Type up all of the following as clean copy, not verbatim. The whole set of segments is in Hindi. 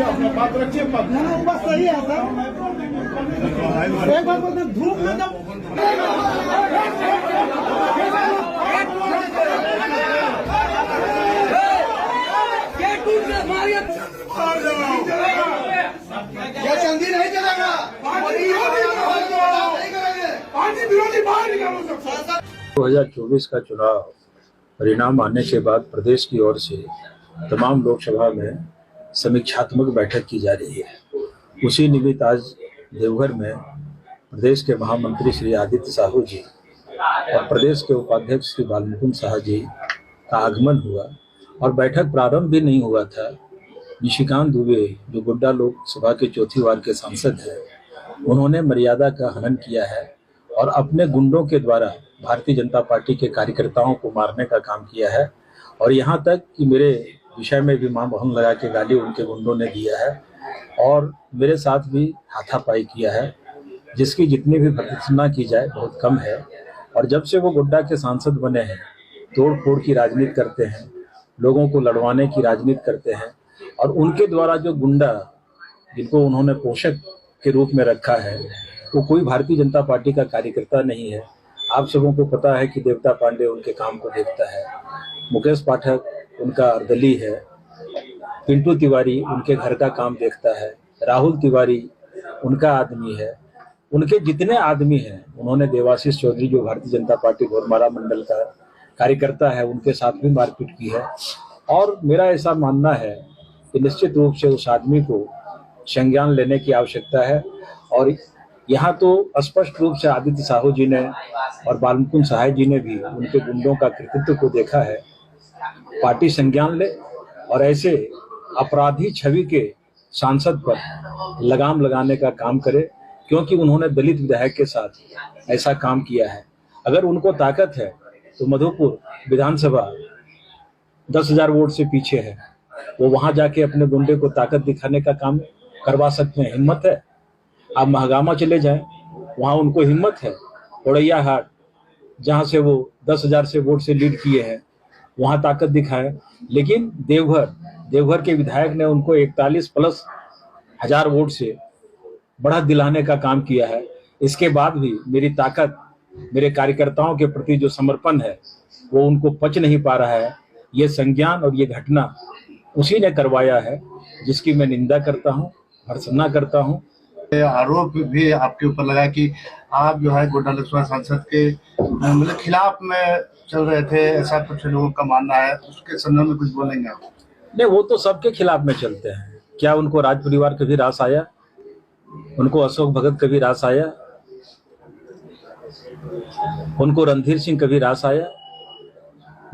अपना बात रखिए, बस सही है सर। एक बार बोलते धूप में जब ये चंदी नहीं चलेगा, पार्टी विरोधी बाहर निकालो। 2024 का चुनाव परिणाम आने के बाद प्रदेश की ओर से तमाम लोकसभा में समीक्षात्मक बैठक की जा रही है। उसी निमित्त आज देवघर में प्रदेश के महामंत्री श्री आदित्य साहू जी और प्रदेश के उपाध्यक्ष श्री बालमुकुंद साहा जी का आगमन हुआ और बैठक प्रारंभ भी नहीं हुआ था। निशिकांत दुबे जो गोड्डा लोकसभा के चौथी वार्ड के सांसद हैं, उन्होंने मर्यादा का हनन किया है और अपने गुंडों के द्वारा भारतीय जनता पार्टी के कार्यकर्ताओं को मारने का काम किया है और यहाँ तक कि मेरे विषय में भी मां बहन लगा के गाली उनके गुंडों ने दिया है और मेरे साथ भी हाथापाई किया है, जिसकी जितनी भी भर्त्सना की जाए बहुत कम है। और जब से वो गोड्डा के सांसद बने हैं, तोड़ फोड़ की राजनीति करते हैं, लोगों को लड़वाने की राजनीति करते हैं और उनके द्वारा जो गुंडा जिनको उन्होंने पोषक के रूप में रखा है, वो कोई भारतीय जनता पार्टी का कार्यकर्ता नहीं है। आप सबों को पता है कि देवता पांडे उनके काम को देखता है, मुकेश पाठक उनका अर्दली है, पिंटू तिवारी उनके घर का काम देखता है, राहुल तिवारी उनका आदमी है, उनके जितने आदमी हैं उन्होंने देवाशीष चौधरी जो भारतीय जनता पार्टी घोरमारा मंडल का कार्यकर्ता है उनके साथ भी मारपीट की है। और मेरा ऐसा मानना है कि निश्चित रूप से उस आदमी को संज्ञान लेने की आवश्यकता है। और यहाँ तो स्पष्ट रूप से आदित्य साहू जी ने और बालमुकुंद साहा जी ने भी उनके गुंडों का कृतित्व को देखा है। पार्टी संज्ञान ले और ऐसे अपराधी छवि के सांसद पर लगाम लगाने का काम करे, क्योंकि उन्होंने दलित विधायक के साथ ऐसा काम किया है। अगर उनको ताकत है तो मधुपुर विधानसभा 10,000 वोट से पीछे है, वो वहां जाके अपने गुंडे को ताकत दिखाने का काम करवा सकते हैं। हिम्मत है, आप महागामा चले जाएं, वहां उनको हिम्मत है। ओड़ैया हाट जहां से वो 10,000 से वोट से लीड किए हैं, वहां ताकत दिखाए। लेकिन देवघर के विधायक ने उनको 41+ हजार वोट से बढ़त दिलाने का काम किया है। इसके बाद भी मेरी ताकत, मेरे कार्यकर्ताओं के प्रति जो समर्पण है वो उनको पच नहीं पा रहा है। ये संज्ञान और ये घटना उसी ने करवाया है, जिसकी मैं निंदा करता हूँ, भर्त्सना करता हूँ। आरोप भी आपके ऊपर लगा कि आप जो है गोड्डा लोकसभा सांसद के मतलब खिलाफ में चल रहे थे, ऐसा कुछ लोगों का मानना है। उसके संदर्भ में कुछ बोलेंगे आप? नहीं, वो तो सबके खिलाफ में चलते हैं। क्या उनको राज परिवार कभी रास आया? उनको अशोक भगत कभी रास आया? उनको रणधीर सिंह कभी रास आया?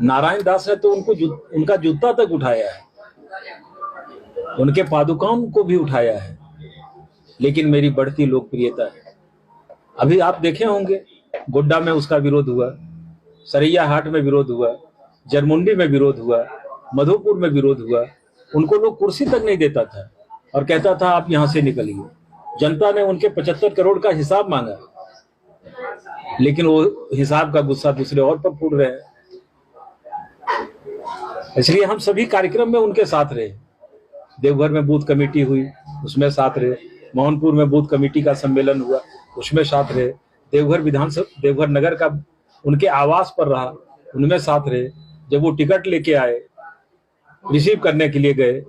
नारायण दास ने तो उनका जूता तक उठाया है, उनके पादुकाओं को भी उठाया है। लेकिन मेरी बढ़ती लोकप्रियता है। अभी आप देखे होंगे गोड्डा में उसका विरोध हुआ, सरैया हाट में विरोध हुआ, जरमुंडी में विरोध हुआ, मधुपुर में विरोध हुआ। उनको लोग कुर्सी तक नहीं देता था और कहता था आप यहां से निकलिए। जनता ने उनके 75 करोड़ का हिसाब मांगा, लेकिन वो हिसाब का गुस्सा दूसरे और पर फूट रहे हैं। इसलिए हम सभी कार्यक्रम में उनके साथ रहे। देवघर में बूथ कमेटी हुई, उसमें साथ रहे। मोहनपुर में बूथ कमेटी का सम्मेलन हुआ, उसमें साथ रहे। देवघर नगर का उनके आवास पर रहा, उनमें साथ रहे। जब वो टिकट लेके आए, रिसीव करने के लिए गए,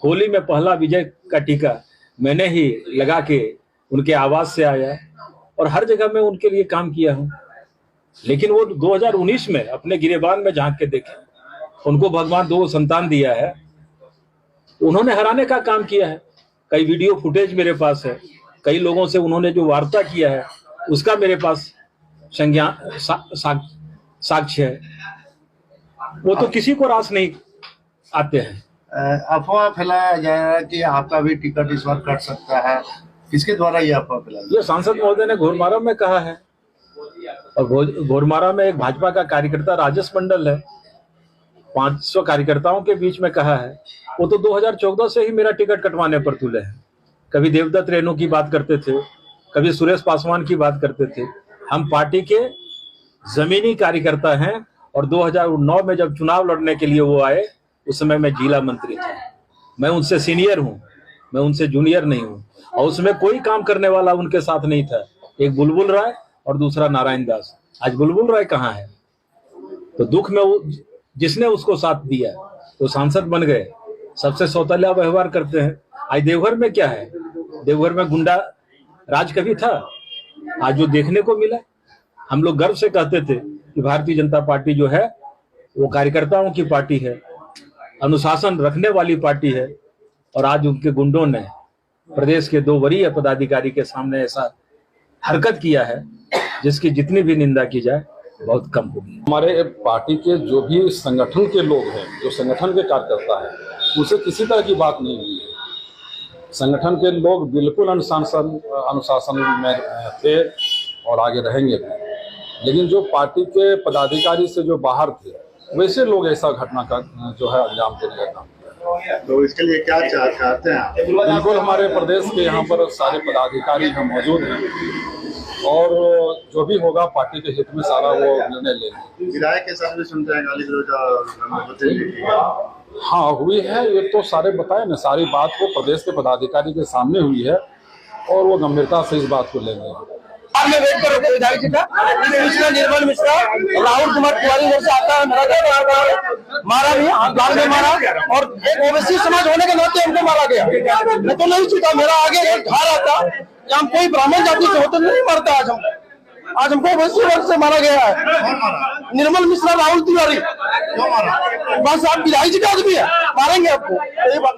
होली में पहला विजय का टीका मैंने ही लगा के उनके आवास से आया और हर जगह में उनके लिए काम किया हूं। लेकिन वो 2019 में अपने गिरेबान में झांक के देखे, उनको भगवान 2 संतान दिया है, उन्होंने हराने का काम किया है। कई वीडियो फुटेज मेरे पास है, कई लोगों से उन्होंने जो वार्ता किया है उसका मेरे पास साक्ष्य है। वो तो किसी को रास नहीं आते हैं। अफवाह फैलाया जा रहा है कि आपका भी टिकट इस बार कट सकता है, किसके द्वारा ये अफवाह फैलाई? ये सांसद महोदय ने घोरमारा में कहा है। और घोरमारा में एक भाजपा का कार्यकर्ता राजेश मंडल है, 500 कार्यकर्ताओं के बीच में कहा है। वो तो 2014 से ही मेरा टिकट कटवाने पर तुले हैं। कभी देवदत्त रेणु की बात करते थे, कभी सुरेश पासवान की बात करते थे। हम पार्टी के जमीनी कार्यकर्ता हैं और 2009 में जब चुनाव लड़ने के लिए वो आए, उस समय मैं जिला मंत्री था। मैं उनसे सीनियर हूँ, मैं उनसे जूनियर नहीं हूँ। और उसमें कोई काम करने वाला उनके साथ नहीं था। एक बुलबुल राय और दूसरा नारायण दास। आज बुलबुल राय कहाँ है? तो दुख में जिसने उसको साथ दिया तो सांसद बन गए, सबसे सौतेला व्यवहार करते हैं। आज देवघर में क्या है? देवघर में गुंडा राज कभी था? आज जो देखने को मिला, हम लोग गर्व से कहते थे कि भारतीय जनता पार्टी जो है वो कार्यकर्ताओं की पार्टी है, अनुशासन रखने वाली पार्टी है। और आज उनके गुंडों ने प्रदेश के 2 वरीय पदाधिकारी के सामने ऐसा हरकत किया है जिसकी जितनी भी निंदा की जाए बहुत कम होगी। हमारे पार्टी के जो भी संगठन के लोग हैं, जो संगठन के कार्यकर्ता हैं, उनसे किसी तरह की बात नहीं हुई है। संगठन के लोग बिल्कुल अनुशासन में थे और आगे रहेंगे भी। लेकिन जो पार्टी के पदाधिकारी से जो बाहर थे, वैसे लोग ऐसा घटना का जो है अंजाम देने का काम किया। तो इसके लिए क्या चाहते हैं आप? बिल्कुल हमारे प्रदेश के यहाँ पर सारे पदाधिकारी हम मौजूद हैं और जो भी होगा पार्टी के हित में सारा वो निर्णय लेंगे। विधायक के साथ भी सुनते हैं गाली गलौज? हाँ हुई है, ये तो सारे बताए ना, सारी बात वो प्रदेश के पदाधिकारी के सामने हुई है और वो गंभीरता से इस बात को लेंगे। में वेट कर रहे विधायक जी का मिश्रा, निर्मल मिश्रा, राहुल कुमार तिवारी घर से आता है, मेरा घर मारा भी, गाल में मारा और एक ओबीसी समाज होने के नाते हमको मारा गया। मैं तो नहीं चाहता मेरा आगे एक घर आता कि हम कोई ब्राह्मण जाति से होते नहीं मरता। आज हमको ओबीसी वर्ग से मारा गया है। निर्मल मिश्रा, राहुल तिवारी। बस आप विधायक जी का आदमी है, मारेंगे आपको, यही बात।